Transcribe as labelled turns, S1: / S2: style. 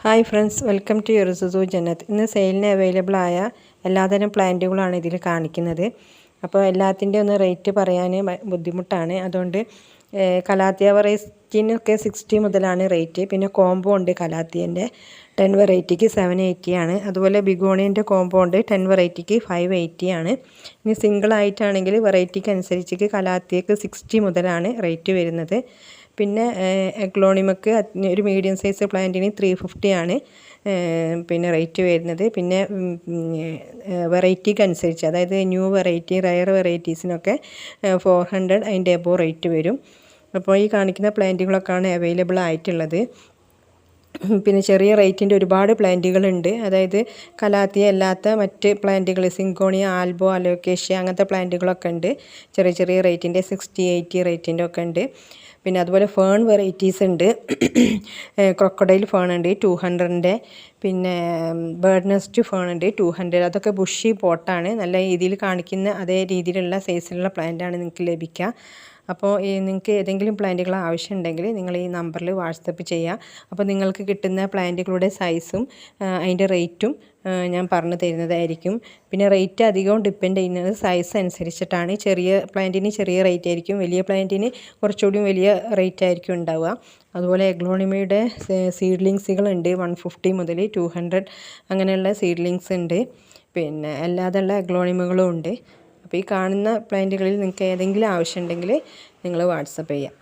S1: Hi friends, welcome to യുർസുസു ജന്നത്ത്. ഇന്ന് സെയിലിന് അവൈലബിൾ ആയ എല്ലാതരം പ്ലാന്റുകളാണ് ഇതിൽ കാണിക്കുന്നത്. അപ്പോൾ എല്ലാത്തിൻ്റെ ഒന്ന് റേറ്റ് പറയാൻ ബുദ്ധിമുട്ടാണ്. അതുകൊണ്ട് കലാത്തിയ വെറൈറ്റിനൊക്കെ 60 മുതലാണ് റേറ്റ്. പിന്നെ കോംബോ ഉണ്ട്, കലാത്തിയൻ്റെ 10 വെറൈറ്റിക്ക് 780 ആണ്. അതുപോലെ ബിഗോണിയൻ്റെ കോംബോ ഉണ്ട്, 10 വെറൈറ്റിക്ക് 580 ആണ്. ഇനി സിംഗിൾ ആയിട്ടാണെങ്കിൽ വെറൈറ്റിക്ക് അനുസരിച്ച് കലാത്തിയക്ക് 60 മുതലാണ് റേറ്റ് വരുന്നത്. പിന്നെ എഗ്ലോണിമക്ക് ഒരു മീഡിയം സൈസ് പ്ലാന്റിന് 350 ആണ് പിന്നെ റേറ്റ് വരുന്നത്. പിന്നെ വെറൈറ്റിക്ക് അനുസരിച്ച്, അതായത് ന്യൂ വെറൈറ്റി, റയർ വെറൈറ്റീസിനൊക്കെ 400 അതിൻ്റെ എബോ റേറ്റ് വരും. അപ്പോൾ ഈ കാണിക്കുന്ന പ്ലാന്റുകളൊക്കെയാണ് അവൈലബിൾ ആയിട്ടുള്ളത്. പിന്നെ ചെറിയ റേറ്റിൻ്റെ ഒരുപാട് പ്ലാന്റുകളുണ്ട്. അതായത് കലാത്തിയ അല്ലാത്ത മറ്റ് പ്ലാന്റുകൾ, സിങ്കോണിയ, ആൽബോ, അലോക്കേഷ്യ അങ്ങനത്തെ പ്ലാന്റുകളൊക്കെ ഉണ്ട്. ചെറിയ ചെറിയ റേറ്റിൻ്റെ 60-80 റേറ്റിൻ്റെ ഒക്കെ ഉണ്ട്. പിന്നെ അതുപോലെ ഫേൺ വെറൈറ്റീസ് ഉണ്ട്. ക്രൊക്കഡൈൽ ഫേൺ ഉണ്ട് 200ൻ്റെ. പിന്നെ ബേർഡ് നെസ്റ്റ് ഫേൺ ഉണ്ട് 200. അതൊക്കെ ബുഷി പോട്ടാണ്. നല്ല രീതിയിൽ കാണിക്കുന്ന അതേ രീതിയിലുള്ള സൈസിലുള്ള പ്ലാന്റാണ് നിങ്ങൾക്ക് ലഭിക്കുക. അപ്പോൾ നിങ്ങൾക്ക് ഏതെങ്കിലും പ്ലാന്റുകൾ ആവശ്യമുണ്ടെങ്കിൽ നിങ്ങൾ ഈ നമ്പറിൽ വാട്സപ്പ് ചെയ്യുക. അപ്പോൾ നിങ്ങൾക്ക് കിട്ടുന്ന പ്ലാന്റുകളുടെ സൈസും അതിൻ്റെ റേറ്റും ഞാൻ പറഞ്ഞു തരുന്നതായിരിക്കും. പിന്നെ റേറ്റ് അധികവും ഡിപ്പെൻഡ് ചെയ്യുന്നത് സൈസ് അനുസരിച്ചിട്ടാണ്. ചെറിയ പ്ലാന്റിന് ചെറിയ റേറ്റ് ആയിരിക്കും, വലിയ പ്ലാന്റിന് കുറച്ചുകൂടി വലിയ റേറ്റ് ആയിരിക്കും ഉണ്ടാവുക. അതുപോലെ എഗ്ലോണിമയുടെ സീഡ്ലിങ്സുകളുണ്ട് 150 മുതൽ 200 അങ്ങനെയുള്ള സീഡ്ലിങ്സ് ഉണ്ട്. പിന്നെ അല്ലാതെയുള്ള എഗ്ലോണിമകളും ഉണ്ട്. അപ്പോൾ ഈ കാണുന്ന പ്ലാന്റുകളിൽ നിങ്ങൾക്ക് ഏതെങ്കിലും ആവശ്യമുണ്ടെങ്കിൽ നിങ്ങൾ വാട്സപ്പ് ചെയ്യുക.